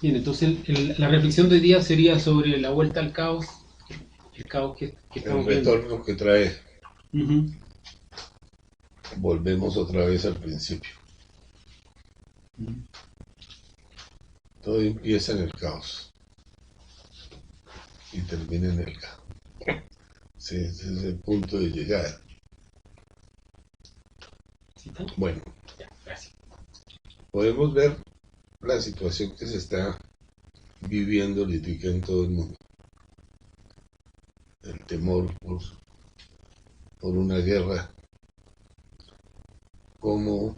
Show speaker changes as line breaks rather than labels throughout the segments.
Bien, entonces la reflexión de hoy día sería sobre la vuelta al caos, el caos que
El
estamos viendo.
retorno que trae,
Ujú.
volvemos otra vez al principio. Todo empieza en el caos y termina en el caos. Sí, ese es el punto de llegada.
¿Sí está?
Bueno,
Ya, gracias.
podemos ver la situación que se está viviendo ahorita en todo el mundo. El temor por una guerra, como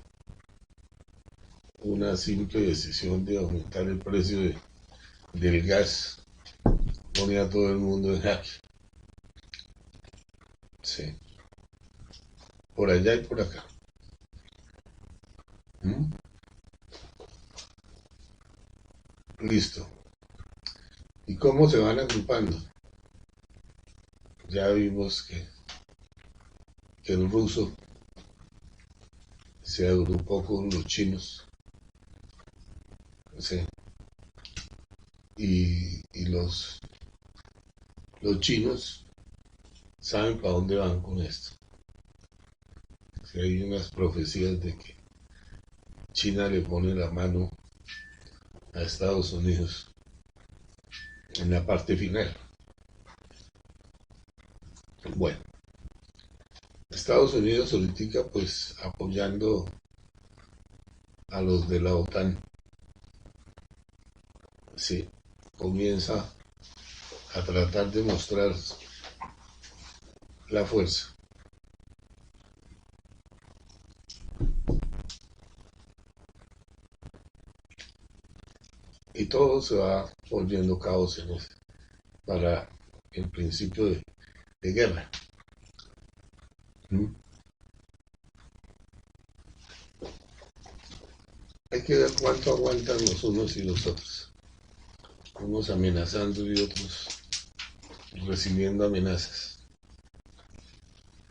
una simple decisión de aumentar el precio del gas pone a todo el mundo en jaque. Sí, por allá y por acá. ¿Mm? Listo. ¿Y cómo se van agrupando? Ya vimos que el ruso se agrupó con los chinos, ¿sí? Y los chinos saben para dónde van con esto. Si hay unas profecías de que China le pone la mano a Estados Unidos en la parte final. Bueno, Estados Unidos ahorita pues apoyando a los de la OTAN, sí, comienza a tratar de mostrar la fuerza. Y todo se va volviendo caos en ese, para el principio de guerra. ¿Mm? Hay que ver cuánto aguantan los unos y los otros. Unos amenazando y otros recibiendo amenazas.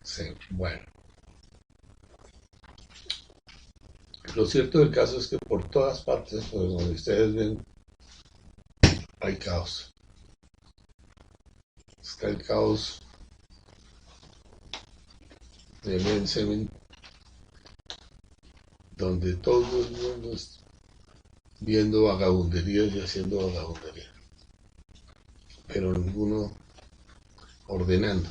Sí, bueno. Lo cierto del caso es que por todas partes, por donde ustedes ven, hay caos. Está el caos de Ben Semen, donde todo el mundo está viendo vagabunderías y haciendo vagabundería, pero ninguno ordenando.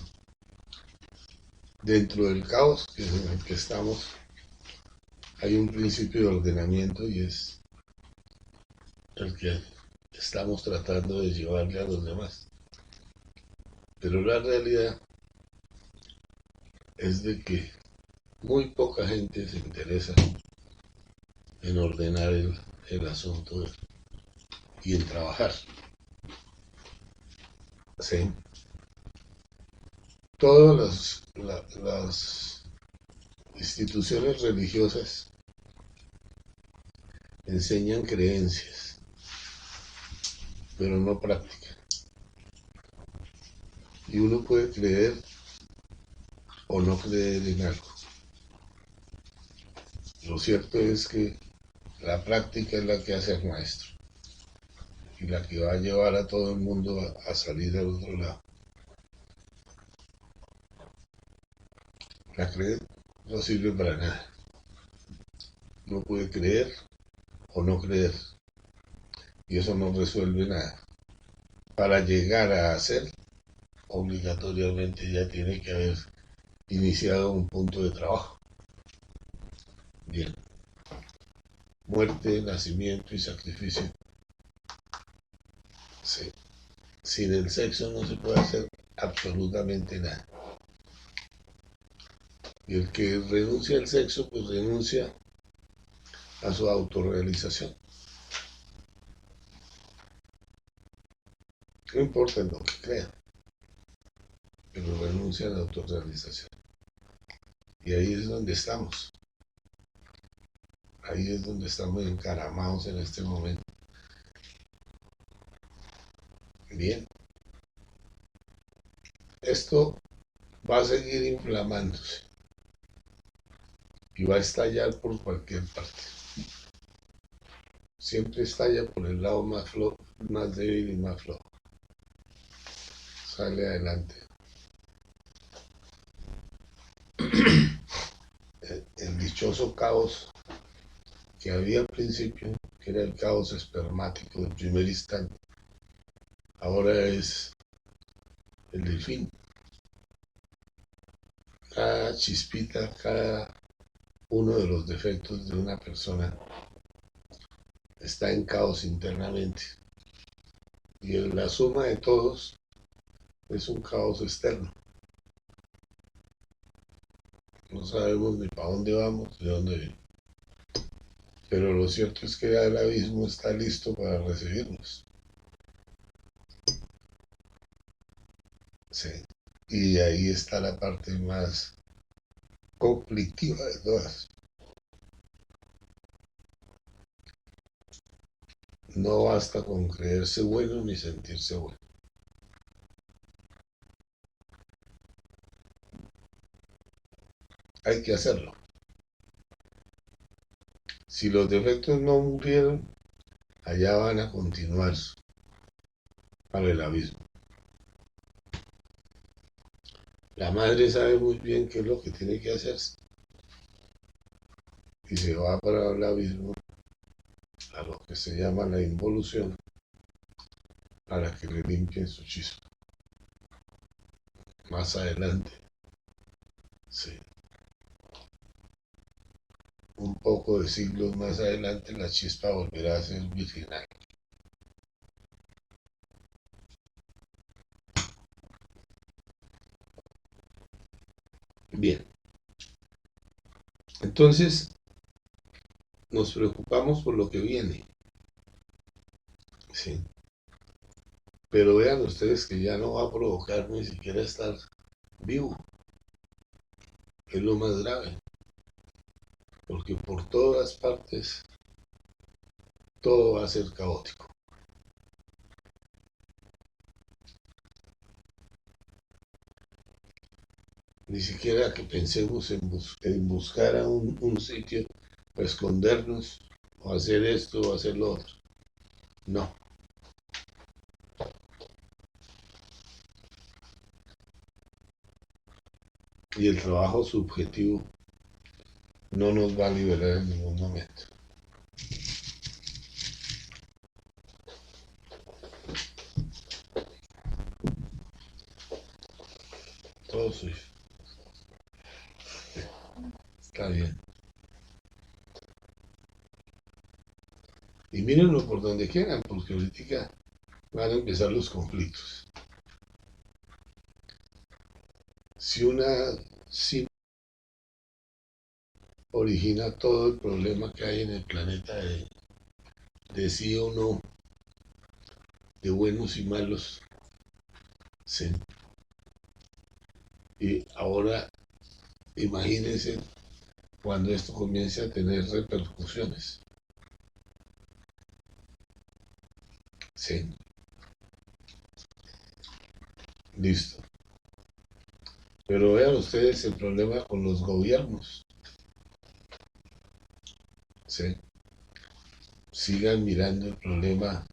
Dentro del caos en el que estamos, hay un principio de ordenamiento y es el que estamos tratando de llevarle a los demás. Pero la realidad es de que muy poca gente se interesa en ordenar el asunto y en trabajar. ¿Sí? Todas las instituciones religiosas enseñan creencias, pero no práctica. Y uno puede creer o no creer en algo. Lo cierto es que la práctica es la que hace al maestro y la que va a llevar a todo el mundo a salir al otro lado. La creencia no sirve para nada. Uno puede creer o no creer y eso no resuelve nada. Para llegar a hacer, obligatoriamente ya tiene que haber iniciado un punto de trabajo. Bien, muerte, nacimiento y sacrificio. Sí. Sin el sexo no se puede hacer absolutamente nada. Y el que renuncia al sexo, pues renuncia a su autorrealización. No importa en lo que crea, pero renuncia a la autorrealización. Y ahí es donde estamos. Ahí es donde estamos encaramados en este momento. Bien, esto va a seguir inflamándose y va a estallar por cualquier parte. siempre estalla por el lado más débil y más flojo. Sale adelante. El dichoso caos que había al principio, que era el caos espermático del primer instante, ahora es el delfín. Cada chispita, cada uno de los defectos de una persona está en caos internamente. Y la suma de todos es un caos externo. No sabemos ni para dónde vamos, de dónde venimos. Pero lo cierto es que el abismo está listo para recibirnos. Sí. Y ahí está la parte más conflictiva de todas. No basta con creerse bueno ni sentirse bueno. Hay que hacerlo. Si los defectos no murieron, allá van a continuar para el abismo. La madre sabe muy bien qué es lo que tiene que hacerse y se va para el abismo, a lo que se llama la involución, para que le limpien su chispa. Más adelante, sí, un poco de siglos más adelante, la chispa volverá a ser virginal. Bien, entonces nos preocupamos por lo que viene, sí, pero vean ustedes que ya no va a provocar ni siquiera estar vivo, es lo más grave, porque por todas partes todo va a ser caótico. Ni siquiera que pensemos en buscar a un sitio para escondernos, o hacer esto o hacer lo otro. No. Y el trabajo subjetivo no nos va a liberar en ningún momento. Todo suyo. Está bien. Y mírenlo por donde quieran, porque ahorita van a empezar los conflictos. Si una simple origina todo el problema que hay en el planeta de sí o no, de buenos y malos, sí. Y ahora imagínense cuando esto comience a tener repercusiones. Sí. Listo. Pero vean ustedes el problema con los gobiernos. ¿Sí? Sigan mirando el problema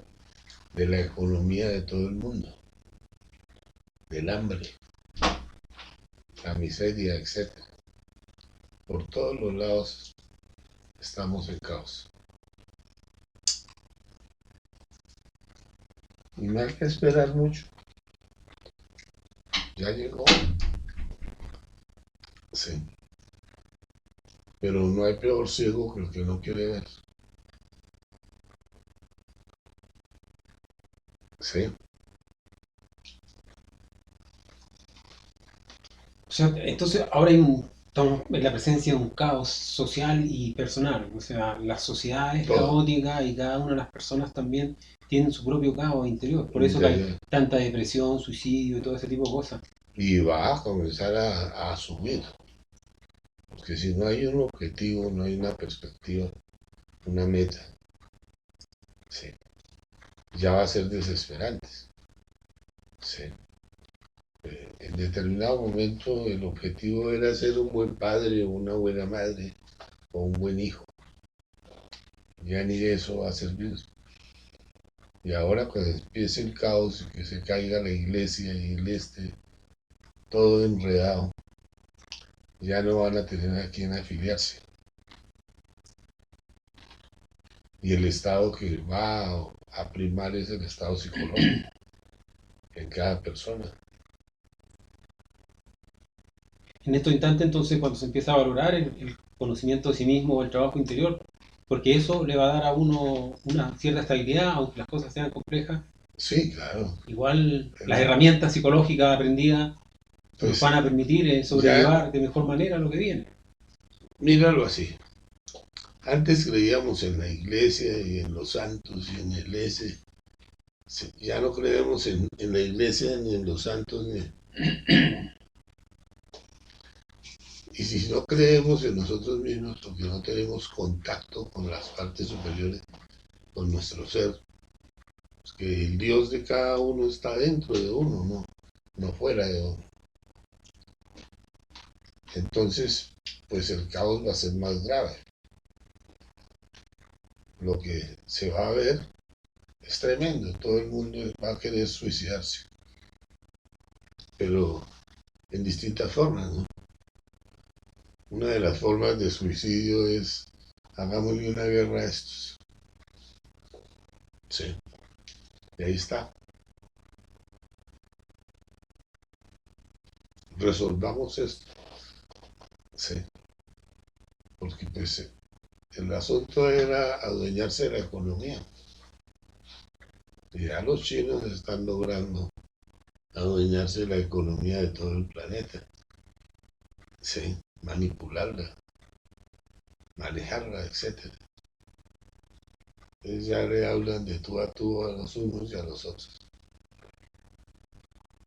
de la economía de todo el mundo, del hambre, la miseria, etc. Por todos los lados estamos en caos. Y no hay que esperar mucho. Ya llegó. Sí. Pero no hay peor ciego que el que no quiere ver. Sí.
O sea, entonces ahora estamos en la presencia de un caos social y personal. O sea, la sociedad es
Todo.
caótica y cada una de las personas también tienen su propio caos interior. Por eso que hay tanta depresión, suicidio y todo ese tipo de cosas.
Y va a comenzar a subir. Porque si no hay un objetivo, no hay una perspectiva, una meta, sí, ya va a ser desesperante. Sí. En determinado momento el objetivo era ser un buen padre o una buena madre o un buen hijo. Ya ni eso va a servir. Y ahora cuando empiece el caos y que se caiga la iglesia y el todo enredado, ya no van a tener a quién afiliarse. Y el estado que va a primar es el estado psicológico en cada persona.
En estos instantes, entonces, cuando se empieza a valorar el conocimiento de sí mismo o el trabajo interior, porque eso le va a dar a uno una cierta estabilidad, aunque las cosas sean complejas.
Sí, claro.
Igual las herramientas psicológicas aprendidas nos
Pues
van a permitir
ya,
sobrellevar de mejor manera lo que viene.
míralo así. Antes creíamos en la iglesia y en los santos y en el ese. Ya no creemos en la iglesia ni en los santos. Y si no creemos en nosotros mismos porque no tenemos contacto con las partes superiores, con nuestro ser, pues que el Dios de cada uno está dentro de uno, no fuera de uno. Entonces, pues el caos va a ser más grave. Lo que se va a ver es tremendo. Todo el mundo va a querer suicidarse, pero en distintas formas, ¿no? Una de las formas de suicidio es hagámosle una guerra a estos. Sí, y ahí está. Resolvamos esto. Sí, porque pues el asunto era adueñarse de la economía. Y ya los chinos están logrando adueñarse de la economía de todo el planeta. Sí, manipularla, manejarla, etc. Entonces ya le hablan de tú a los unos y a los otros.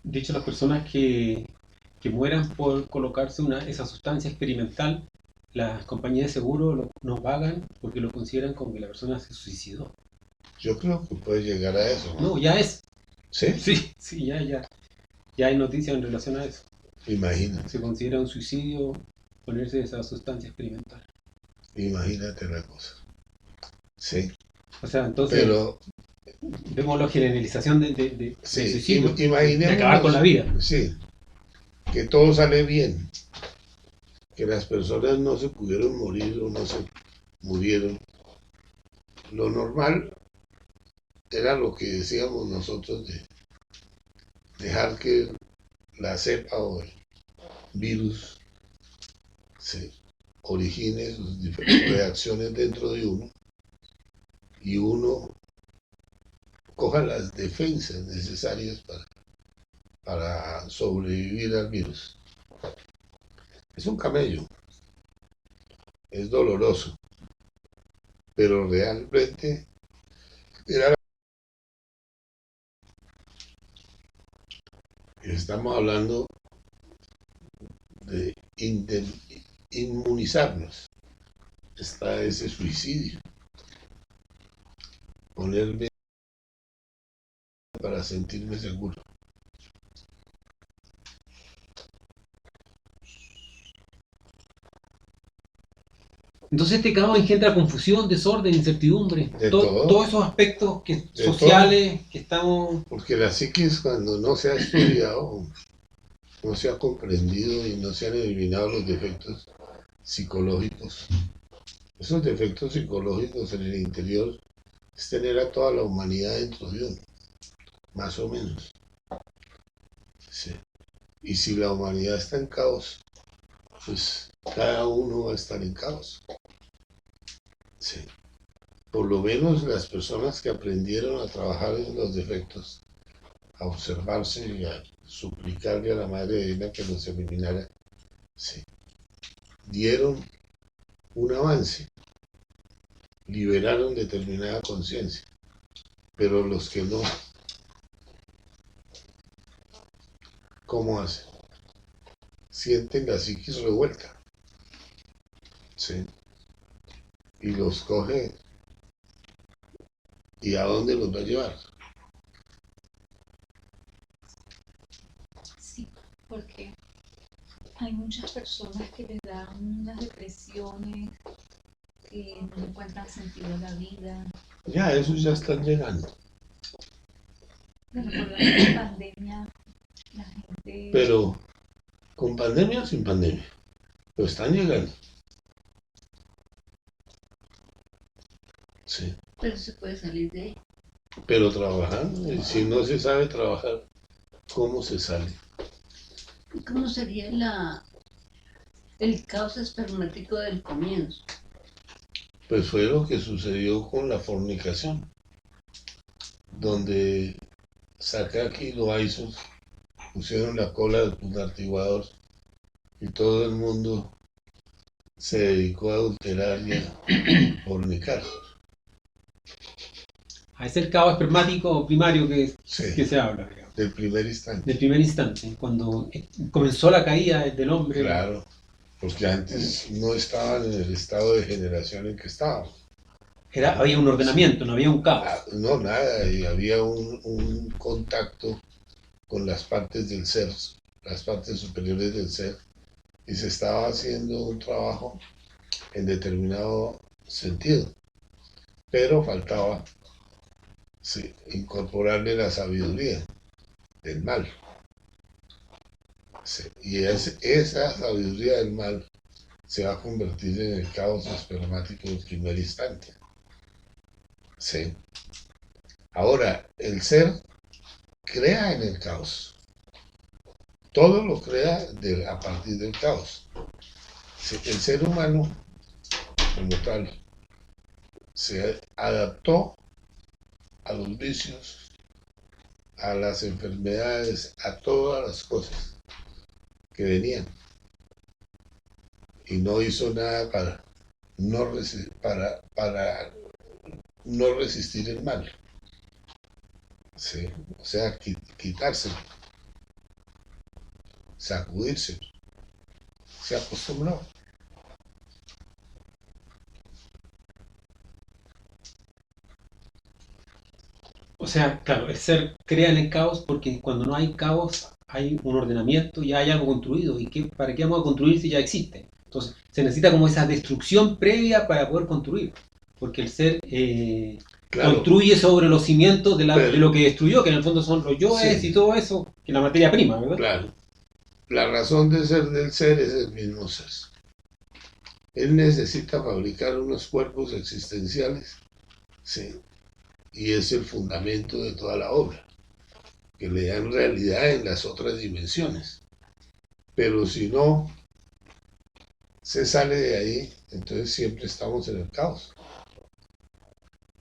De hecho, las personas que mueran por colocarse esa sustancia experimental, las compañías de seguro no pagan porque lo consideran como que la persona se suicidó.
Yo creo que puede llegar a eso, ¿no?
No, ya es.
¿Sí?
Sí, sí, ya hay noticias en relación a eso.
Imagínate,
Se considera un suicidio ponerse esa sustancia experimental.
imagínate la cosa. Sí,
O sea, entonces
pero
vemos la generalización del
sí,
suicidio, de acabar con la
imaginémonos,
vida.
sí, que todo sale bien, que las personas no se pudieron morir o no se murieron. Lo normal era lo que decíamos nosotros de dejar que la cepa o el virus se origine sus reacciones dentro de uno y uno coja las defensas necesarias para sobrevivir al virus. Es un camello, es doloroso, pero realmente era, estamos hablando de inmunizarnos. Está ese suicidio, ponerme para sentirme seguro.
Entonces este caos engendra confusión, desorden, incertidumbre,
De
todos
todo,
esos aspectos
de todo,
sociales que estamos...
porque la psiquis cuando no se ha estudiado, no se ha comprendido y no se han eliminado los defectos psicológicos. Esos defectos psicológicos en el interior es tener a toda la humanidad dentro de uno, más o menos. Sí. Y si la humanidad está en caos, pues cada uno va a estar en caos. Sí. Por lo menos las personas que aprendieron a trabajar en los defectos, a observarse y a suplicarle a la Madre Divina que los eliminara, sí, dieron un avance, liberaron determinada conciencia, pero los que no, ¿cómo hacen? Sienten la psiquis revuelta, ¿sí? Y los coge, ¿y a dónde los va a llevar?
Sí, porque hay muchas personas que les dan unas depresiones que no encuentran sentido a la vida.
Ya, esos ya están llegando.
Me recuerdo que la pandemia, la gente...
Pero, ¿con pandemia o sin pandemia? Pero están llegando. Sí.
Pero se puede salir de ahí.
Pero trabajando. Y si no se sabe trabajar, ¿cómo se sale?
¿Y cómo sería el caos espermático del comienzo?
Pues fue lo que sucedió con la fornicación, donde Sakaki y Loaisos pusieron la cola del punartiguador y todo el mundo se dedicó a adulterar y a fornicar.
Es el caos espermático primario que
Sí,
se habla, digamos,
del primer instante.
del primer instante, cuando comenzó la caída del hombre.
Claro, porque antes no estaban en el estado de generación en que estábamos.
Había un ordenamiento, no había un caos.
No, nada, y había un contacto con las partes del ser, las partes superiores del ser, y se estaba haciendo un trabajo en determinado sentido, pero faltaba incorporarle la sabiduría del mal. Sí, y esa sabiduría del mal se va a convertir en el caos espermático del primer instante. Sí. Ahora, el ser crea en el caos. Todo lo crea a partir del caos. Sí, el ser humano, como tal, se adaptó a los vicios, a las enfermedades, a todas las cosas que venían. Y no hizo nada para no resistir el mal. Sí, o sea, quitárselo, sacudirse. Se acostumbró.
O sea, claro, el ser crea en el caos porque cuando no hay caos hay un ordenamiento, ya hay algo construido. ¿Y para qué vamos a construir si ya existe? Entonces, se necesita como esa destrucción previa para poder construir. Porque el ser
Claro,
construye sobre los cimientos de
pero-
lo que destruyó, que en el fondo son los yoes
Sí.
y todo eso, que es la materia prima, ¿verdad?
claro. La razón de ser del ser es el mismo ser. Él necesita fabricar unos cuerpos existenciales, sí, y es el fundamento de toda la obra, que le dan realidad en las otras dimensiones. Pero si no se sale de ahí, entonces siempre estamos en el caos.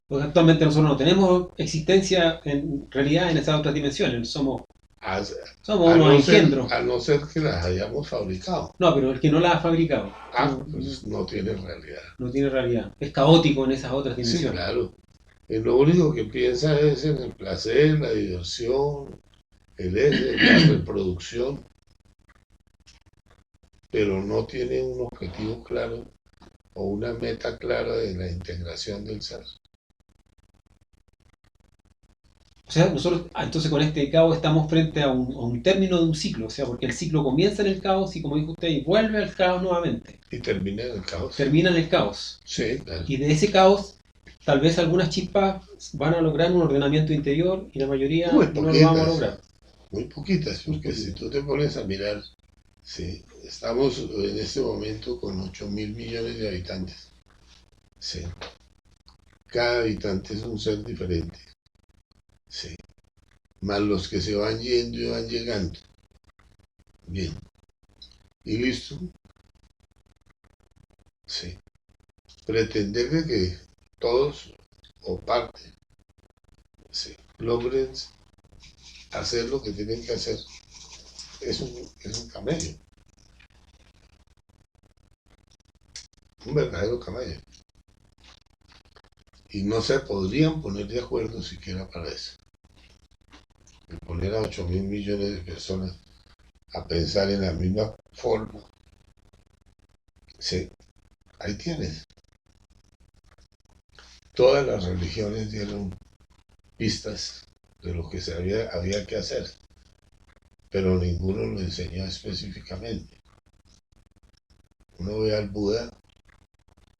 Porque actualmente nosotros no tenemos existencia en realidad en esas otras dimensiones, somos
A,
unos engendros.
a no ser que las hayamos fabricado.
No, pero el que no la ha fabricado
Pues no tiene realidad.
no tiene realidad. Es caótico en esas otras
Sí,
dimensiones.
claro. Lo único que piensa es en el placer, la diversión, la reproducción, pero no tiene un objetivo claro o una meta clara de la integración del ser.
O sea, nosotros entonces con este caos estamos frente a un término de un ciclo, o sea, porque el ciclo comienza en el caos y como dijo usted, y vuelve al caos nuevamente.
Y termina en el caos.
Termina en el caos.
Sí, claro.
Y de ese caos, tal vez algunas chispas van a lograr un ordenamiento interior y la mayoría
Muy
no lo vamos a
poquitas,
lograr.
muy poquitas, porque si tú te pones a mirar, sí, estamos en este momento con 8.000 millones de habitantes. Sí. Cada habitante es un ser diferente. Sí. Más los que se van yendo y van llegando. Bien. ¿Y listo? Sí. Pretender de que todos o parte logren hacer lo que tienen que hacer es un camello. Un verdadero camello. Y no se podrían poner de acuerdo siquiera para eso. El poner a 8.000 millones de personas a pensar en la misma forma. Sí, ahí tienes. Todas las religiones dieron pistas de lo que había que hacer, pero ninguno lo enseñó específicamente. Uno ve al Buda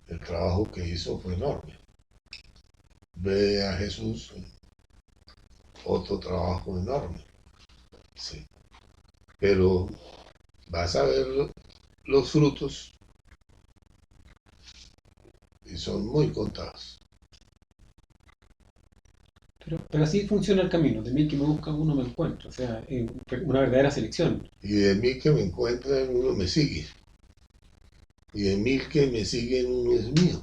el trabajo que hizo fue enorme. Ve a Jesús, otro trabajo enorme. Sí. Pero vas a ver los frutos y son muy contados.
Pero así funciona el camino. De mí que me busca uno me encuentra. O sea, una verdadera selección.
Y de mí que me encuentran, uno me sigue. Y de mí que me siguen, uno es mío.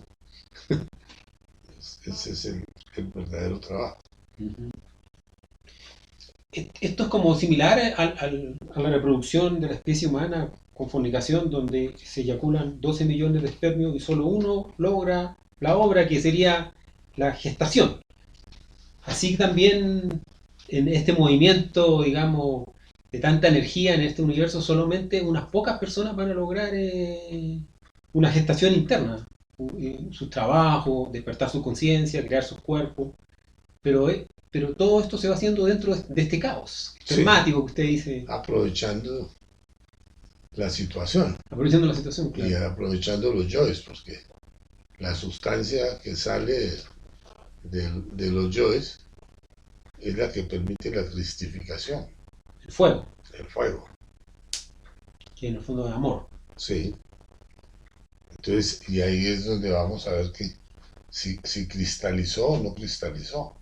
Ese es el verdadero trabajo.
Ujú. Esto es como similar a la reproducción de la especie humana con fornicación, donde se eyaculan 12 millones de espermios y solo uno logra la obra que sería la gestación. Así también en este movimiento, digamos, de tanta energía en este universo, solamente unas pocas personas van a lograr una gestación interna, su trabajo, despertar su conciencia, crear sus cuerpos, pero todo esto se va haciendo dentro de este caos
Sí,
temático que usted dice,
aprovechando la situación
aprovechando la situación,
y
claro.
aprovechando los yoes, porque la sustancia que sale de los yoes es la que permite la cristificación,
El fuego,
el fuego.
que en el fondo es amor.
Sí. Entonces, y ahí es donde vamos a ver que si cristalizó o no cristalizó.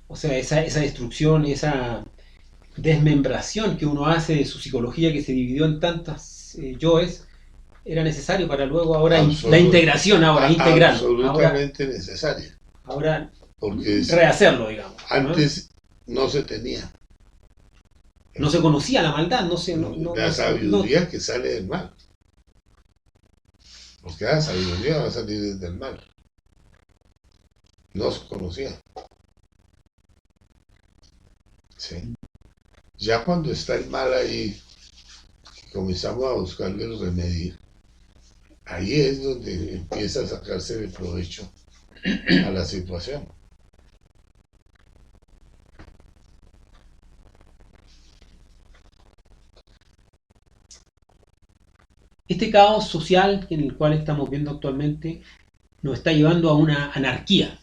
O sea, esa destrucción, esa desmembración que uno hace de su psicología que se dividió en tantas yoes, era necesario para luego ahora la
Absolu-
integración, ahora integrarlo,
Absolutamente necesaria,
ahora
porque
rehacerlo, digamos, ¿no?
antes no se tenía.
No se conocía la maldad, no se,
La
no-
sabiduría que sale del mal, porque la sabiduría va a salir desde el mal. No se conocía. Sí. Ya cuando está el mal ahí, comenzamos a buscarle el remedio. Ahí es donde empieza a sacarse de provecho a la situación.
este caos social en el cual estamos viendo actualmente nos está llevando a una anarquía,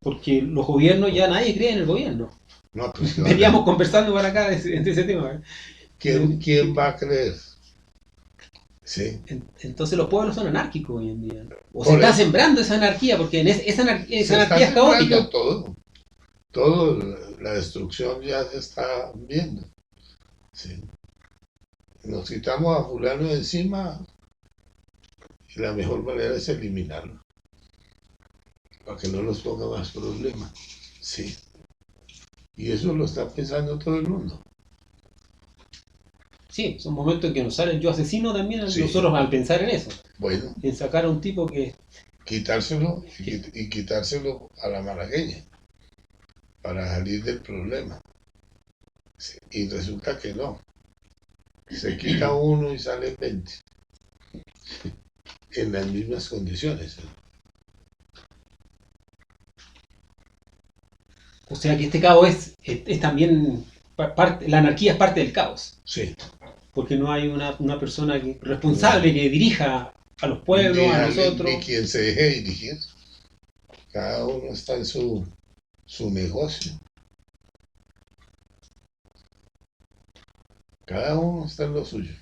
porque los gobiernos ya nadie cree en el gobierno.
No, pues que
Veníamos conversando para acá de ese tema.
¿quién va a creer? Sí.
Entonces los pueblos son anárquicos hoy en día. O se
Por
está
eso
sembrando esa anarquía, porque esa
se está
anarquía es
sembrando
caótica.
todo. Todo, la destrucción ya se está viendo. Sí. Nos quitamos a fulano de encima y la mejor manera es eliminarlo, para que no nos ponga más problemas. Sí. Y eso lo está pensando todo el mundo.
Sí, son momentos en que nos sale el yo asesino también
Sí.
nosotros al pensar en eso.
Bueno,
En sacar a un tipo que
quitárselo y quitárselo a la malagueña para salir del problema. Sí. Y resulta que no. Se quita uno y sale 20 en las mismas condiciones.
o sea que este caos es también parte, la anarquía es parte del caos,
Sí.
porque no hay una persona responsable que dirija a los pueblos, a
Ni
nosotros.
quien se deje dirigir. Cada uno está en su negocio. Cada uno está en lo suyo.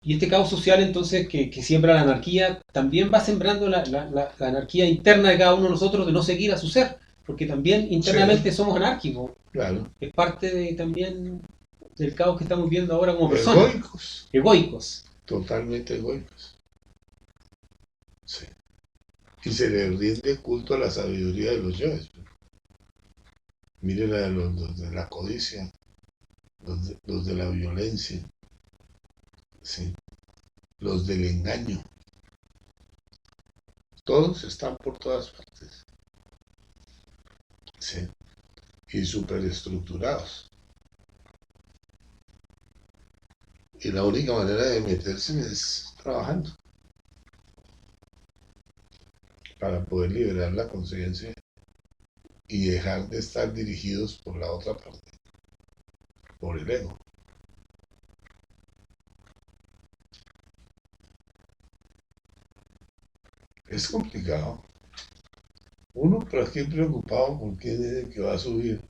Y este caos social entonces que siembra la anarquía, también va sembrando la anarquía interna de cada uno de nosotros de no seguir a su ser, porque también internamente
Sí,
somos anárquicos.
claro.
Es parte también del caos que estamos viendo ahora como personas,
Egoicos.
egoicos.
Totalmente egoicos. Sí. Y se le rinde culto a la sabiduría de los yoes. Miren a los de la codicia, los de la violencia, sí, los del engaño. Todos están por todas partes. Sí. Y superestructurados. Y la única manera de meterse es trabajando para poder liberar la conciencia y dejar de estar dirigidos por la otra parte, por el ego. Es complicado. Uno por aquí preocupado porque dice que va a subir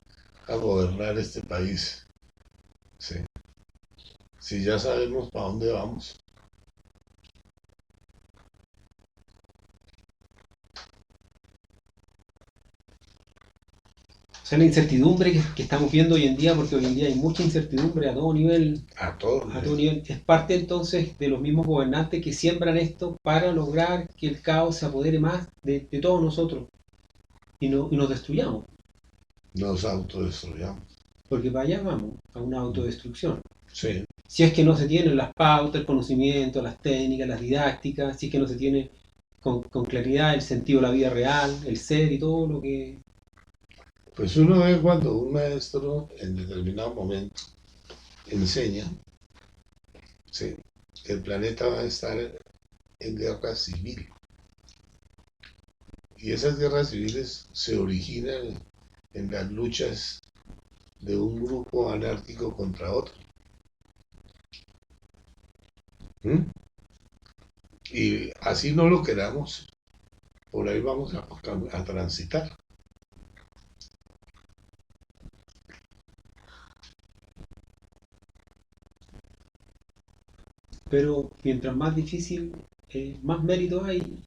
a gobernar este país. Sí. Si ya sabemos para dónde vamos.
O sea, la incertidumbre que estamos viendo hoy en día, porque hoy en día hay mucha incertidumbre
A todos.
a todo nivel, es parte entonces de los mismos gobernantes que siembran esto para lograr que el caos se apodere más de todos nosotros y nos destruyamos,
Nos autodestruyamos.
porque para allá vamos, a una autodestrucción.
Sí.
Si es que no se tienen las pautas, el conocimiento, las técnicas, las didácticas, si es que no se tiene con claridad el sentido de la vida real, el ser y todo lo que...
Pues uno ve cuando un maestro en determinado momento enseña, sí, que el planeta va a estar en guerra civil. Y esas guerras civiles se originan en las luchas de un grupo anárquico contra otro. ¿Mm? Y así no lo queramos, por ahí vamos a transitar.
Pero mientras más difícil, más mérito hay.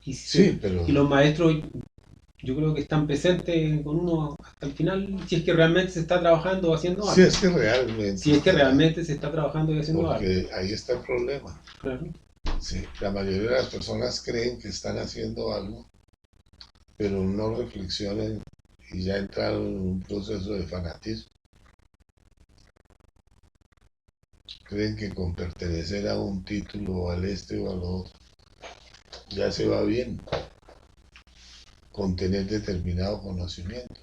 Y,
Sí, pero
y los maestros, yo creo que están presentes con uno hasta el final, si es que realmente se está trabajando o haciendo
sí
algo.
es que realmente,
Si es que realmente se está trabajando y haciendo algo.
porque ahí está el problema.
Claro.
Sí, la mayoría de las personas creen que están haciendo algo, pero no reflexionan y ya entraron en un proceso de fanatismo. Creen que con pertenecer a un título o al este o al otro ya se va bien con tener determinado conocimiento.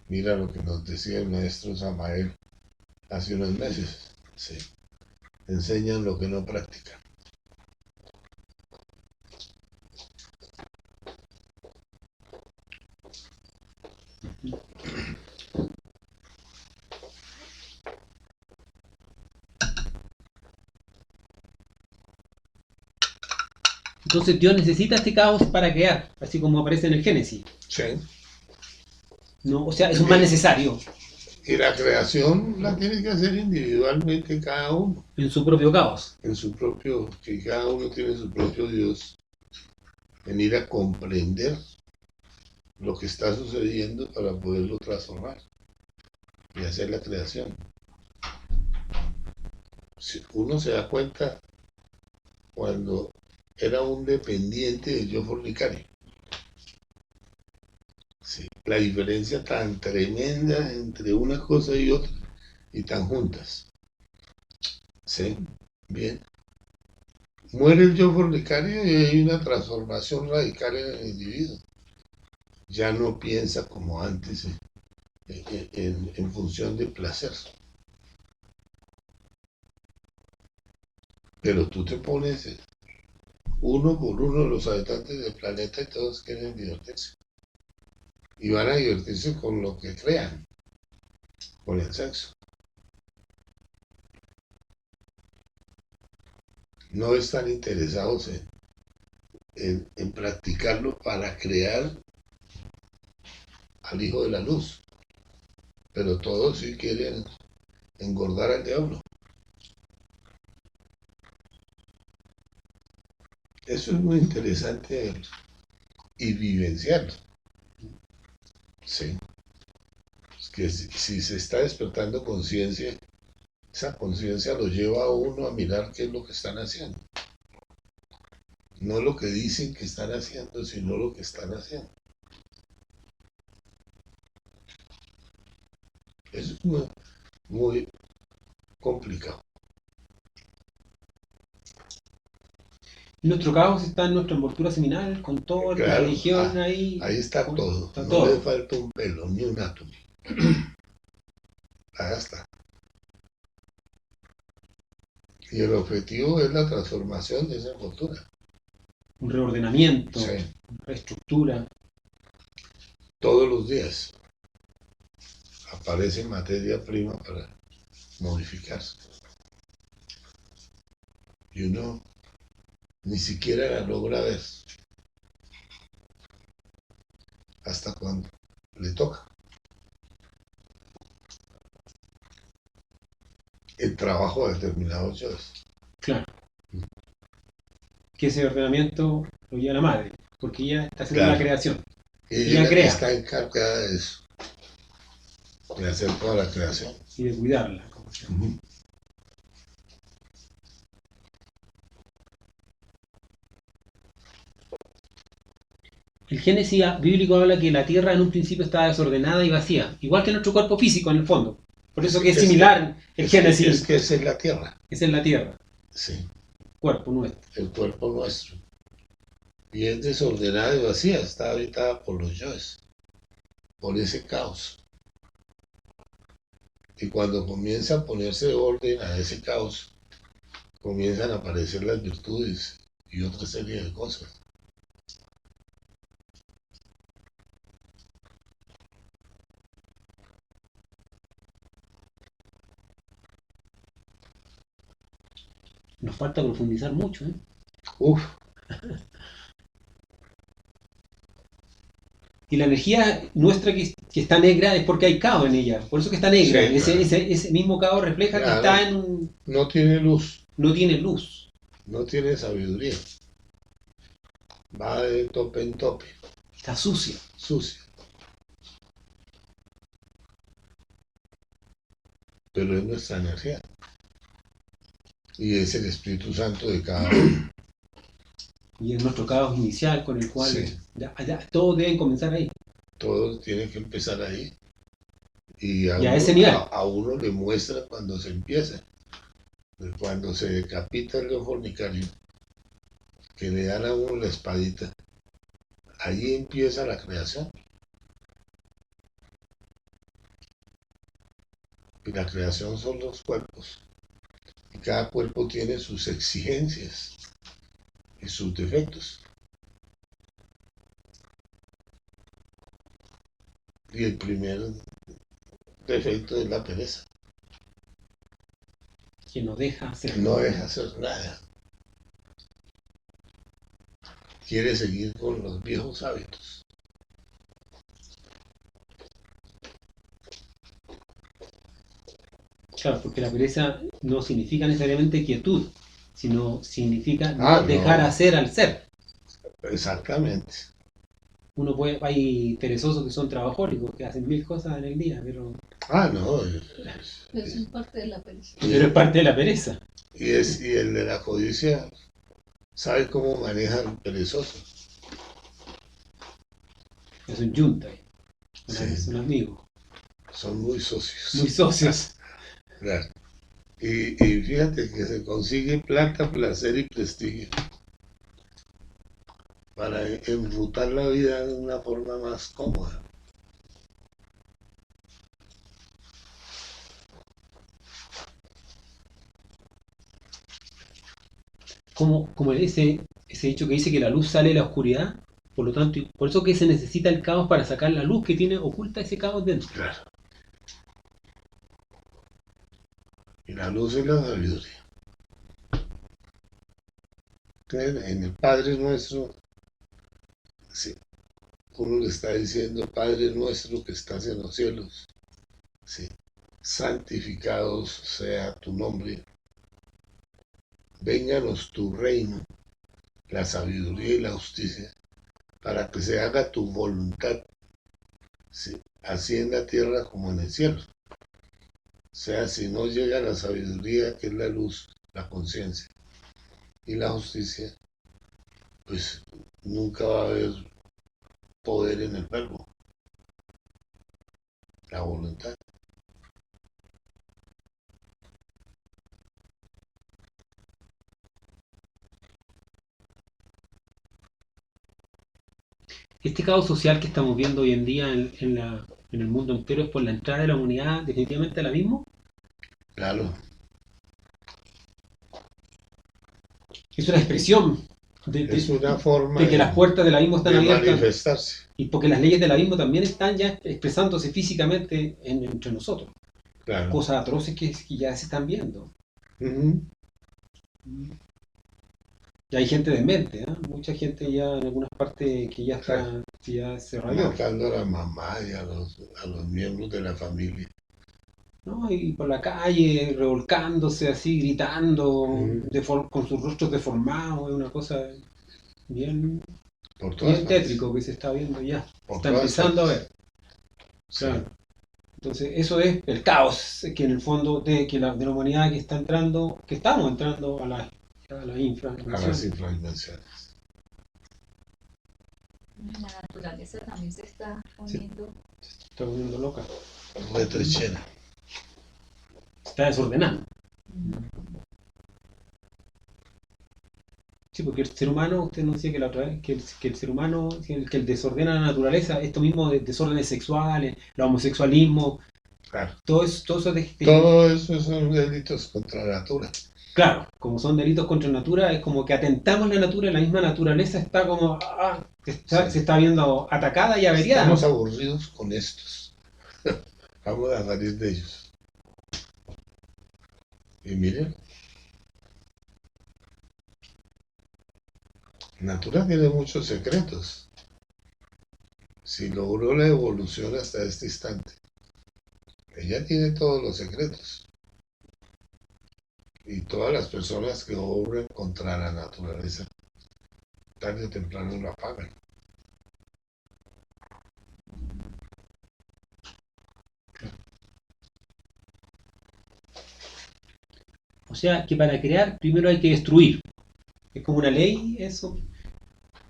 Mira lo que nos decía el maestro Samael hace unos meses. Sí. Enseñan lo que no practican.
Entonces Dios necesita este caos para crear, así como aparece en el Génesis.
Sí.
¿No? O sea, es un mal necesario
Y la creación la tiene que hacer individualmente cada uno,
en su propio caos.
en su propio, que cada uno tiene su propio Dios, en ir a comprender lo que está sucediendo para poderlo transformar y hacer la creación. Si uno se da cuenta cuando era un dependiente del yo fornicario. Sí, la diferencia tan tremenda entre una cosa y otra y tan juntas. Sí, bien. Muere el yo fornicario y hay una transformación radical en el individuo. Ya no piensa como antes en función de placer. Pero tú te pones uno por uno de los habitantes del planeta y todos quieren divertirse. Y van a divertirse con lo que crean, con el sexo. No están interesados en practicarlo para crear al hijo de la luz. Pero todos sí quieren engordar al diablo. Eso es muy interesante y vivenciarlo. Sí. Es que si se está despertando conciencia, esa conciencia lo lleva a uno a mirar qué es lo que están haciendo. No lo que dicen que están haciendo, sino lo que están haciendo. Eso es muy, muy complicado.
Nuestro caos está en nuestra envoltura seminal, con toda la religión ahí.
Ahí está todo.
Está
no
todo.
le falta un pelo, ni un átomo. Ahí está. Y el objetivo es la transformación de esa envoltura.
Un reordenamiento,
Sí.
reestructura.
Todos los días aparece materia prima para modificarse. Y uno ni siquiera la logra ver hasta cuando le toca. El trabajo de determinados yoes.
Claro. Que ese ordenamiento lo lleva la madre, porque ella está haciendo
Claro.
la creación.
Ella
Ella crea.
está encargada de eso, de hacer toda la creación.
Y de cuidarla. Como se llama.
Ujú.
El Génesis bíblico habla que la tierra en un principio estaba desordenada y vacía, igual que nuestro cuerpo físico en el fondo. Por eso que es similar el Génesis.
Es que esa es la tierra.
Es en la tierra,
Sí,
cuerpo nuestro.
el cuerpo nuestro. Y es desordenada y vacía, está habitada por los yoes, por ese caos. Y cuando comienza a ponerse orden a ese caos, comienzan a aparecer las virtudes y otra serie de cosas.
Nos falta profundizar mucho, ¿eh?
Uf,
Y la energía nuestra que está negra es porque hay caos en ella. Por eso que está negra.
Sí, claro.
Ese mismo caos refleja que
Claro.
está en un...
no tiene luz,
no tiene luz.
no tiene sabiduría. Va de tope en tope,
Está sucia.
sucia. Pero es nuestra energía. Y es el Espíritu Santo de cada uno.
Y es nuestro caos inicial con el cual
Sí.
todos deben comenzar ahí.
Todo tiene que empezar ahí. Y a,
Y a
uno,
ese nivel.
a uno le muestra cuando se empieza. Cuando se decapita el león fornicario, que le dan a uno la espadita. Ahí empieza la creación. Y la creación son los cuerpos. Y cada cuerpo tiene sus exigencias y sus defectos. Y el primer defecto es la pereza.
Que nos deja hacer.
No deja hacer nada. Quiere seguir con los viejos hábitos.
Claro, porque la pereza no significa necesariamente quietud, sino significa
Ah,
no dejar
no.
hacer al ser.
Exactamente.
Hay perezosos que son trabajólicos, que hacen 1000 cosas en el día, pero
Ah, no.
Pero eso es parte de la pereza.
es parte de la pereza.
Y el de la codicia sabe cómo maneja el perezoso.
Es un yunta,
Sí.
son amigos,
Son muy socios.
muy socios.
Claro. Y fíjate que se consigue plata, placer y prestigio para enrutar la vida de una forma más cómoda.
Como ese dicho que dice que la luz sale de la oscuridad, por lo tanto, por eso que se necesita el caos para sacar la luz que tiene oculta ese caos dentro.
Claro. Y la luz es la sabiduría. En el Padre Nuestro, sí, uno le está diciendo, Padre Nuestro que estás en los cielos, sí, santificados sea tu nombre, vénganos tu reino, la sabiduría y la justicia, para que se haga tu voluntad, sí, así en la tierra como en el cielo. O sea, si no llega la sabiduría, que es la luz, la conciencia, y la justicia, pues nunca va a haber poder en el verbo, la voluntad.
Este caos social que estamos viendo hoy en día en el mundo entero es por la entrada de la humanidad definitivamente al abismo.
Claro,
Es una expresión
es una forma
de que las puertas del abismo están
de
abiertas
manifestarse.
y porque las leyes del abismo también están ya expresándose físicamente entre nosotros.
Claro.
Cosas atroces que ya se están viendo.
Ujú.
Y hay gente demente, ¿eh? Mucha gente ya en algunas partes que ya está, que ya se rayó,
Matando a la mamá y a los miembros de la familia.
¿no? Y por la calle revolcándose así, gritando,
Mm.
con sus rostros deformados, es una cosa bien,
Por todas
bien
partes.
tétrico que se está viendo ya. Se
Por
está
todas
empezando a
partes.
ver.
Sí.
Claro. Entonces, eso es el caos que en el fondo de la humanidad que está entrando, que estamos entrando a la
A las
infradimensión.
infradimensiones.
La naturaleza también se está poniendo.
Se está volviendo loca.
Retrechera.
Se está desordenando. Sí, porque el ser humano, usted nos decía que la otra vez, que el ser humano, que el desordena la naturaleza, esto mismo de desórdenes sexuales, el homosexualismo,
Claro.
todo eso
Todo eso son delitos contra la natura.
claro, como son delitos contra la natura, es como que atentamos la natura, la misma naturaleza está como, se está viendo atacada y averiada.
Estamos aburridos con estos. Vamos a salir de ellos. Y miren, la natura tiene muchos secretos. Si logró la evolución hasta este instante, ella tiene todos los secretos. Y todas las personas que obran contra la naturaleza, tarde o temprano la pagan.
O sea, que para crear primero hay que destruir. Es como una ley eso,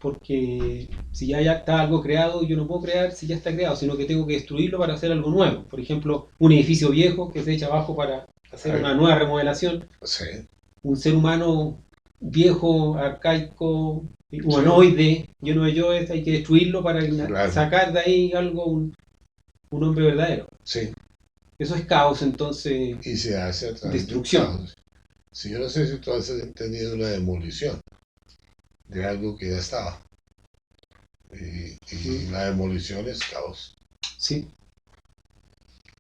porque si ya está algo creado, yo no puedo crear si ya está creado, sino que tengo que destruirlo para hacer algo nuevo. Por ejemplo, un edificio viejo que se echa abajo para hacer una nueva remodelación.
Sí.
Un ser humano viejo, arcaico, humanoide, lleno de yoes, hay que destruirlo para
Claro.
sacar de ahí algo, un hombre verdadero.
Sí.
Eso es caos, entonces,
Y se hace a través
destrucción.
del caos. Si yo no sé si tú has tenido una demolición de algo que ya estaba. Y la demolición es caos.
Sí,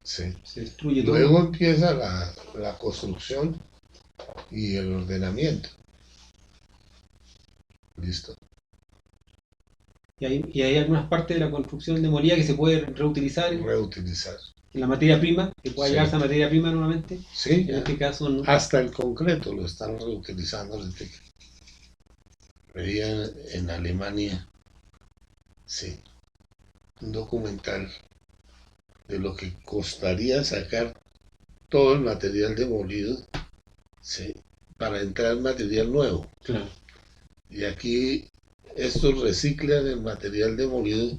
Sí.
se destruye
Luego
todo.
empieza la construcción y el ordenamiento. Listo.
Y hay algunas partes de la construcción demolida que se puede reutilizar
Reutilizar.
en la materia prima, que puede
Sí.
llevarse a materia prima nuevamente.
Sí,
En este caso no.
hasta el concreto lo están reutilizando. Veía en Alemania, sí, un documental de lo que costaría sacar todo el material demolido, sí, para entrar material nuevo.
Claro.
Y aquí estos reciclan el material demolido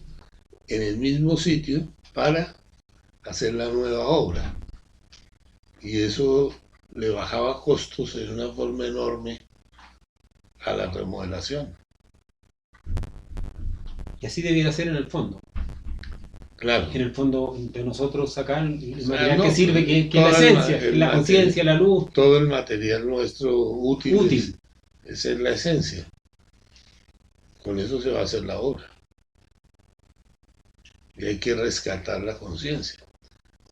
en el mismo sitio para hacer la nueva obra. Y eso le bajaba costos en una forma enorme a la remodelación.
Y así debiera ser en el fondo.
Claro.
En el fondo de nosotros sacar el
O sea,
material
no,
que sirve, que es la
todo
esencia, que es la conciencia, la luz.
Todo el material nuestro útil.
Útil.
Esa es la esencia. Con eso se va a hacer la obra. Y hay que rescatar la conciencia,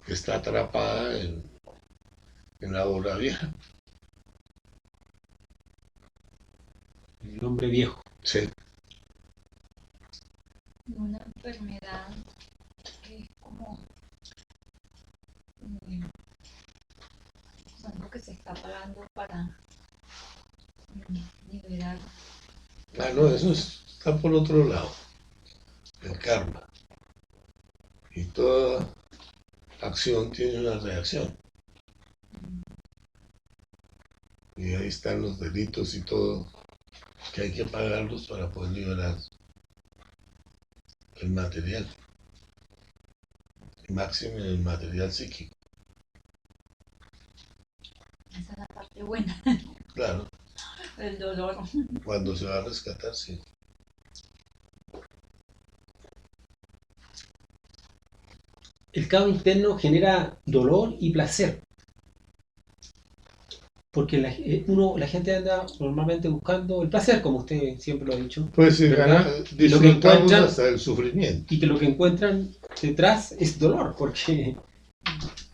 que está atrapada en la obra vieja.
El hombre viejo.
Sí.
Una enfermedad que es como algo que se está pagando para liberar.
Ah, no, eso está por otro lado. El karma. Y toda acción tiene una reacción. Y ahí están los delitos y todo, que hay que pagarlos para poder liberar el material. Máximo el material psíquico.
Esa es la parte buena,
Claro,
el dolor.
cuando se va a rescatar, sí.
El caos interno genera dolor y placer. Porque la gente anda normalmente buscando el placer, como usted siempre lo ha dicho.
Pues sí,
¿verdad? Y lo que
disfrutamos
encuentran,
hasta el sufrimiento.
y que lo que encuentran detrás es dolor, porque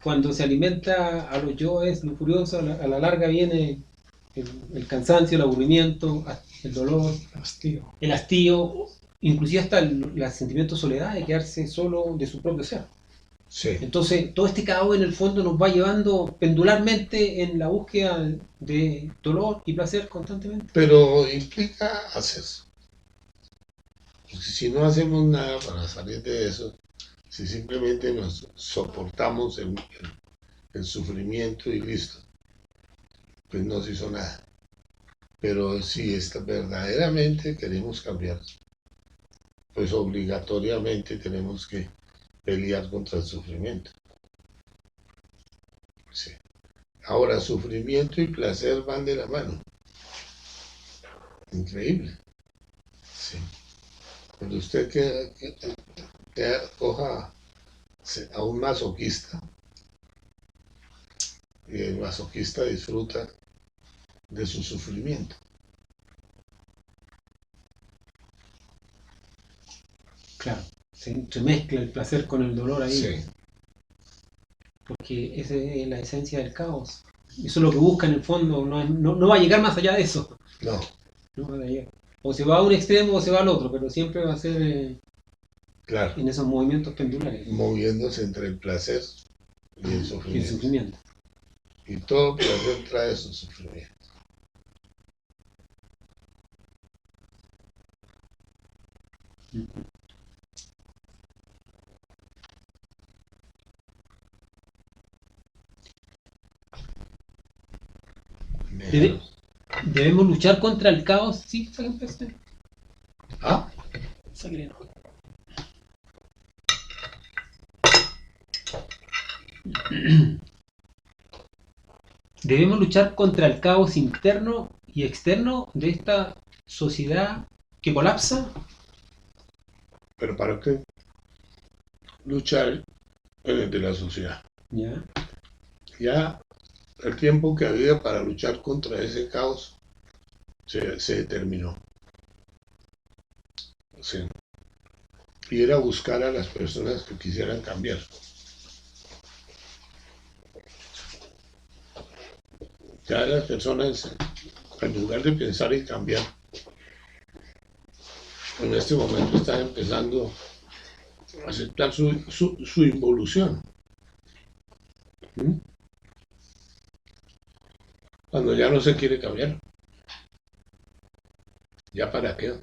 cuando se alimenta a los yoes lujuriosos, a la larga viene el cansancio, el aburrimiento, el dolor,
Hastío.
el hastío, inclusive hasta el sentimiento de soledad, de quedarse solo de su propio ser.
Sí,
Entonces, todo este caos en el fondo nos va llevando pendularmente en la búsqueda de dolor y placer constantemente.
pero implica hacer. Porque si no hacemos nada para salir de eso, si simplemente nos soportamos el sufrimiento y listo, pues no se hizo nada. Pero si verdaderamente queremos cambiar, pues obligatoriamente tenemos que pelear contra el sufrimiento. Sí. Ahora, sufrimiento y placer van de la mano. Increíble. Sí. Cuando usted coja a un masoquista, y el masoquista disfruta de su sufrimiento.
Claro, se mezcla el placer con el dolor ahí,
Sí,
porque esa es la esencia del caos. Eso es lo que busca en el fondo, no va a llegar más allá de eso.
no,
No va a llegar. O se va a un extremo o se va al otro, pero siempre va a ser
claro,
en esos movimientos pendulares
moviéndose entre el placer y el
y el
sufrimiento.
sufrimiento.
Y todo placer trae su sufrimiento.
Debe- Debemos luchar contra el caos. Sí, saquen peste.
Ah,
Saquen, no. Debemos luchar contra el caos interno y externo de esta sociedad que colapsa.
pero ¿para qué luchar en el de la sociedad?
Ya.
Ya el tiempo que había para luchar contra ese caos se terminó. Sí. Y era buscar a las personas que quisieran cambiar. Ya las personas, en lugar de pensar en cambiar, en este momento están empezando a aceptar su involución. ¿Mm? Cuando ya no se quiere cambiar, ¿ya para qué?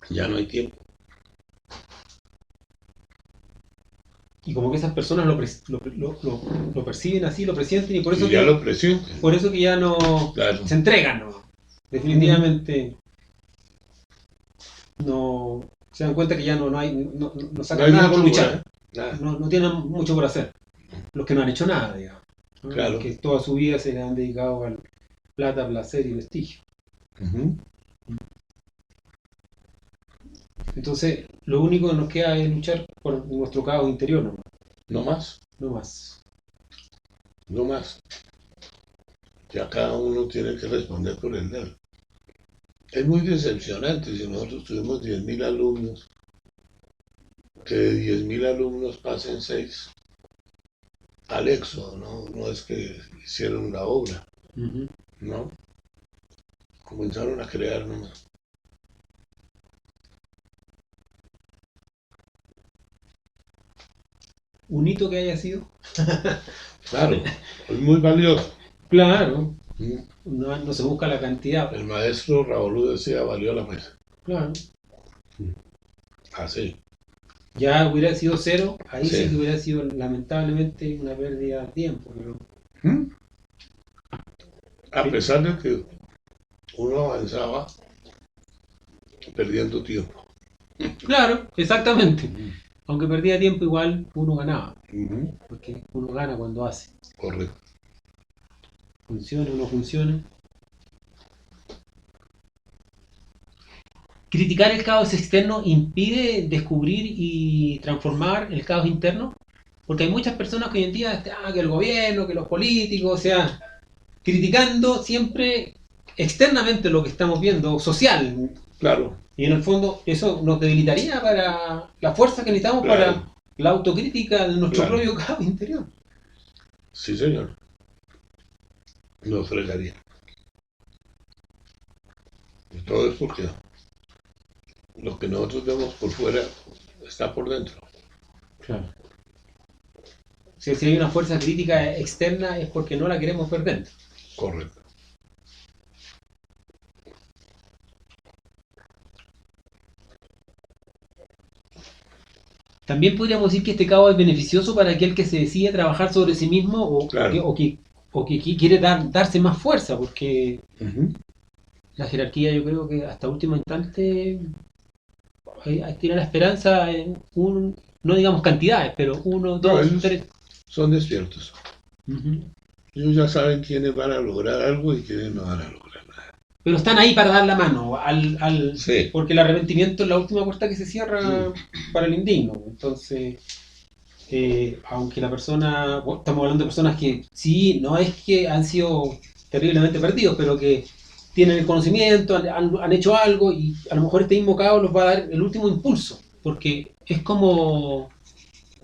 Ya no hay tiempo.
Y como que esas personas lo perciben así, lo presienten y por eso
Y ya
que,
lo presienten.
por eso que ya no
Claro.
se entregan, ¿no? Definitivamente no se dan cuenta que ya no hay, no sacan
hay
nada
mucho
por luchar.
por- nada.
No tienen mucho por hacer. Los que no han hecho nada, digamos. ¿no?
Claro.
Los que toda su vida se le han dedicado al plata, placer y vestigio.
Ujú.
Entonces, lo único que nos queda es luchar por nuestro caos interior, ¿no?
No más,
No más.
no más. Ya cada uno tiene que responder por el de él. Es muy decepcionante si nosotros tuvimos 10.000 alumnos, que de 10.000 alumnos pasen 6 al éxodo, ¿no? No es que hicieron la obra,
Ujú.
¿no? Comenzaron a crear nomás.
Un hito que haya sido.
Claro, es muy valioso.
Claro.
¿Mm?
No se busca la cantidad.
El maestro Raúl decía, valió la pena.
Claro.
Así.
Ya hubiera sido cero, ahí sí
Sí.
que hubiera sido lamentablemente una pérdida de tiempo. Pero
¿Mm? A pesar de que uno avanzaba perdiendo tiempo.
claro, exactamente. Aunque perdía tiempo, igual uno ganaba.
Ujú.
Porque uno gana cuando hace.
Correcto.
Funcione o no funcione. ¿Criticar el caos externo impide descubrir y transformar el caos interno? Porque hay muchas personas que hoy en día, que el gobierno, que los políticos, o sea, criticando siempre externamente lo que estamos viendo, social.
Claro,
Y en el fondo eso nos debilitaría para la fuerza que necesitamos
Claro.
para la autocrítica de nuestro
Claro.
propio caos interior.
sí señor. Nos fregaría. Y todo es porque lo que nosotros vemos por fuera está por dentro.
Claro. Si hay una fuerza crítica externa es porque no la queremos ver dentro.
Correcto.
También podríamos decir que este caos es beneficioso para aquel que se decide trabajar sobre sí mismo
Claro.
o que quiere darse más fuerza, porque
Ujú.
la jerarquía yo creo que hasta último instante tiene la esperanza en no digamos cantidades, pero 1, 2,
ellos
3.
son despiertos.
Ujú.
Ellos ya saben quiénes van a lograr algo y quiénes no van a lograr nada.
Pero están ahí para dar la mano,
Sí.
porque el arrepentimiento es la última puerta que se cierra para el indigno. Entonces, aunque la persona, bueno, estamos hablando de personas que sí, no es que han sido terriblemente perdidos, pero que tienen el conocimiento, han hecho algo y a lo mejor este mismo caos los va a dar el último impulso, porque es como,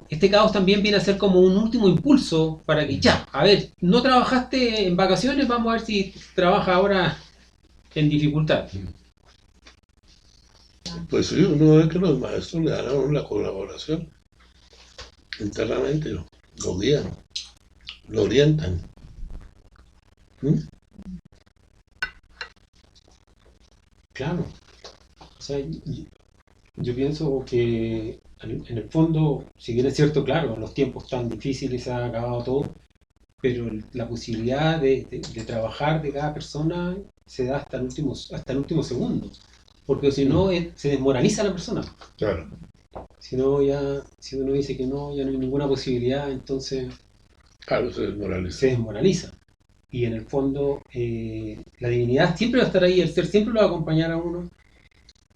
este caos también viene a ser como un último impulso para que ya, a ver, no trabajaste en vacaciones, vamos a ver si trabajas ahora en dificultad.
Pues sí, uno ve que los maestros le dan a uno la colaboración. Internamente lo guían, lo orientan. ¿Mm?
Claro. O sea, yo pienso que en el fondo, si bien es cierto, claro, los tiempos tan difíciles se ha acabado todo, pero la posibilidad de trabajar de cada persona se da hasta el último segundo. Porque si no, se desmoraliza la persona.
Claro.
Si uno dice que no, ya no hay ninguna posibilidad, entonces
Claro, se desmoraliza.
se desmoraliza. Y en el fondo, la divinidad siempre va a estar ahí, el ser siempre lo va a acompañar a uno.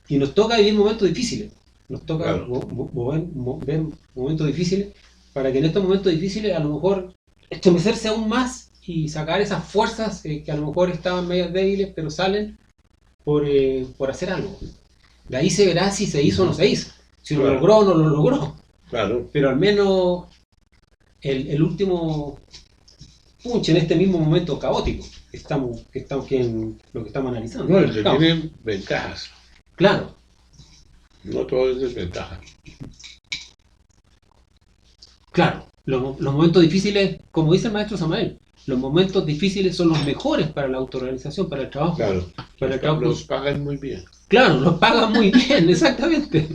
Y nos toca vivir momentos difíciles. Nos toca
Claro.
ver momentos difíciles para que en estos momentos difíciles a lo mejor estremecerse aún más y sacar esas fuerzas que a lo mejor estaban medias débiles, pero salen por hacer algo. De ahí se verá si se hizo o no se hizo. Si lo
Claro.
logró o no lo logró.
Claro.
Pero al menos el último punch en este mismo momento caótico que en lo que estamos analizando.
No, el que
Caos.
tiene ventajas.
Claro,
No todo es desventaja.
claro. Los momentos difíciles, como dice el maestro Samael, los momentos difíciles son los mejores para la autorrealización, para el trabajo.
Claro.
Para el trabajo.
Los pagan muy bien.
Claro, los pagan muy bien, exactamente.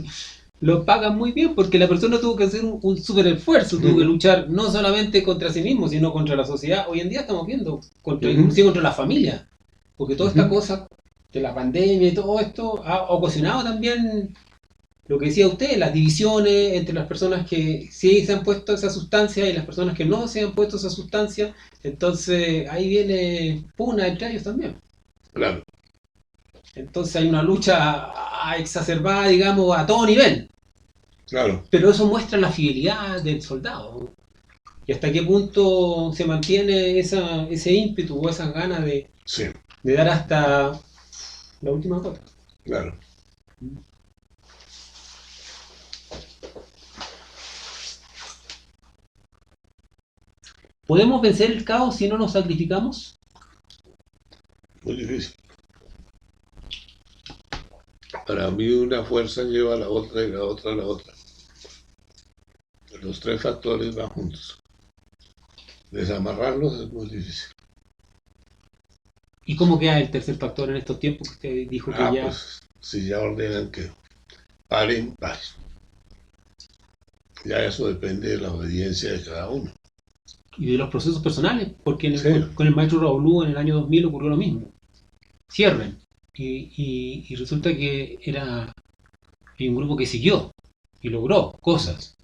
Los pagan muy bien porque la persona tuvo que hacer un súper esfuerzo, tuvo que luchar no solamente contra sí mismo, sino contra la sociedad. Hoy en día estamos viendo, inclusive contra la familia, porque toda esta cosa de la pandemia y todo esto ha ocasionado también lo que decía usted, las divisiones entre las personas que sí se han puesto esa sustancia y las personas que no se han puesto esa sustancia. Entonces ahí viene pugna entre ellos también.
Claro.
Entonces hay una lucha exacerbada, digamos, a todo nivel.
Claro.
Pero eso muestra la fidelidad del soldado. Y hasta qué punto se mantiene ese ímpetu o esas ganas
Sí.
de dar hasta la última gota.
Claro.
¿Podemos vencer el caos si no nos sacrificamos?
Muy difícil. Para mí una fuerza lleva a la otra y la otra a la otra. Los tres factores van juntos. Desamarrarlos es muy difícil.
¿Y cómo queda el tercer factor en estos tiempos que usted dijo que ya...
Pues si ya ordenan que paren, paren. Ya eso depende de la obediencia de cada uno.
Y de los procesos personales, porque
Sí.
con el maestro Raulú en el año 2000 ocurrió lo mismo. Cierren. Y resulta que hay un grupo que siguió y logró cosas.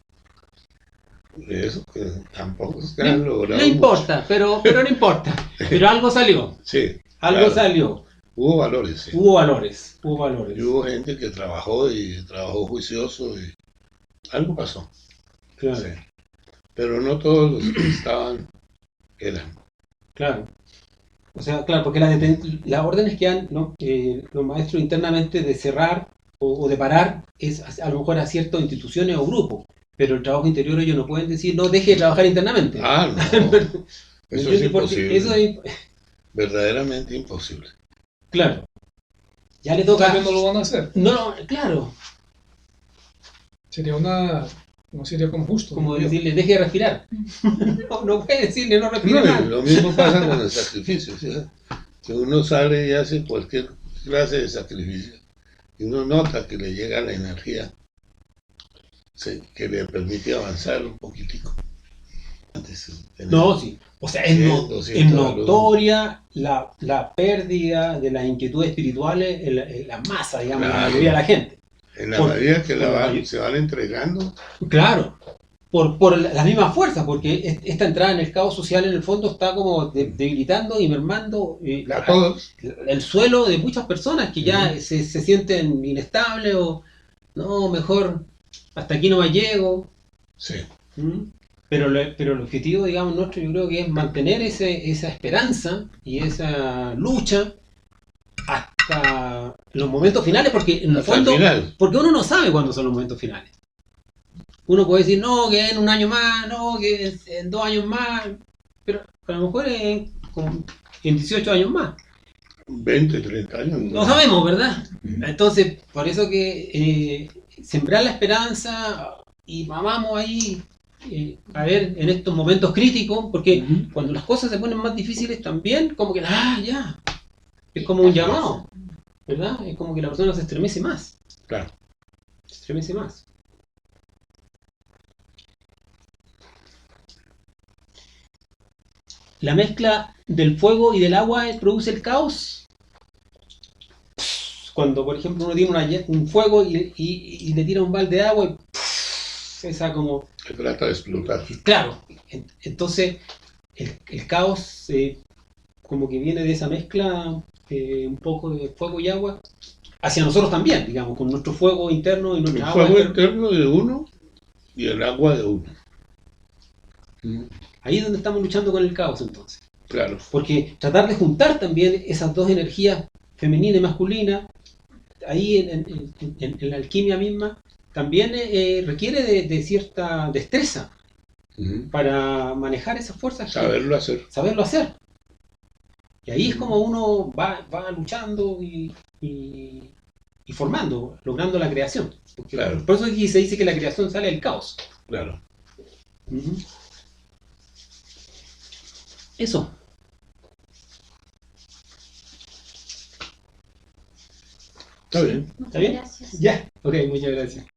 Eso que tampoco se han logrado.
No importa, pero no importa. Pero algo salió.
Mucho. Sí.
Algo
claro.
salió.
Hubo valores, sí.
Hubo valores.
Y hubo gente que trabajó y trabajó juicioso y algo pasó.
Claro,
Sí. Pero no todos los que estaban eran.
claro. O sea, claro, porque las órdenes que han los maestros internamente de cerrar o de parar es a lo mejor a ciertas instituciones o grupos. Pero el trabajo interior ellos no pueden decir, no, deje de trabajar internamente.
Ah, no. Eso es
Porque
imposible.
eso es,
Verdaderamente imposible.
claro. ya le toca...
Tal vez no lo van a hacer.
No, claro,
No sería como justo.
como
digo yo.
decirle, deje de respirar. No puede decirle, no respire
No, y
más.
lo mismo pasa con el sacrificio, ¿sí? Que uno sale y hace cualquier clase de sacrificio y uno nota que le llega la energía, sí, que le permite avanzar un poquitico.
No, sí. O sea, es,
100, 200
es
alumnos.
notoria la pérdida de las inquietudes espirituales en la masa, digamos, en la
Claro.
mayoría de la gente.
En la
Por-
medida que
por la mayoría.
se van entregando,
Claro, por las mismas fuerzas, porque esta entrada en el caos social en el fondo está como debilitando y mermando
a todos,
el suelo de muchas personas que ya
Ujú.
se sienten inestables o no, mejor hasta aquí no me llego.
sí,
¿Mm? Pero el objetivo, digamos, nuestro yo creo que es mantener esa esperanza y esa lucha hasta los momentos finales, porque en el
hasta el
fondo,
final.
porque uno no sabe cuándo son los momentos finales. Uno puede decir, no, que en un año más, no, que en 2 años más, pero a lo mejor en 18 años más.
20, 30 años.
No sabemos, ¿verdad? Entonces, por eso que sembrar la esperanza y vamos ahí a ver en estos momentos críticos, porque
Ujú.
cuando las cosas se ponen más difíciles también, como que, ya, es como un llamado, ¿verdad? Es como que la persona se estremece más,
Claro.
se estremece más. La mezcla del fuego y del agua produce el caos. Cuando, por ejemplo, uno tiene un fuego y le tira un balde de agua y esa como...
Se trata de explotar.
Claro, entonces el caos como que viene de esa mezcla un poco de fuego y agua hacia nosotros también, digamos, con nuestro fuego interno y
El
nuestra agua
fuego
interna.
interno de uno y el agua de uno.
Ahí es donde estamos luchando con el caos entonces.
Claro.
Porque tratar de juntar también esas dos energías, femenina y masculina, ahí en la alquimia misma, también requiere de cierta destreza
Ujú.
para manejar esas fuerzas,
Saberlo hacer.
saberlo hacer. Y ahí es como uno va luchando y formando, logrando la creación. Porque
Claro.
por eso aquí se dice que la creación sale del caos.
Claro.
Ujú. Eso.
Está bien.
¿Está bien?
Gracias.
Ya. Ok, muchas gracias.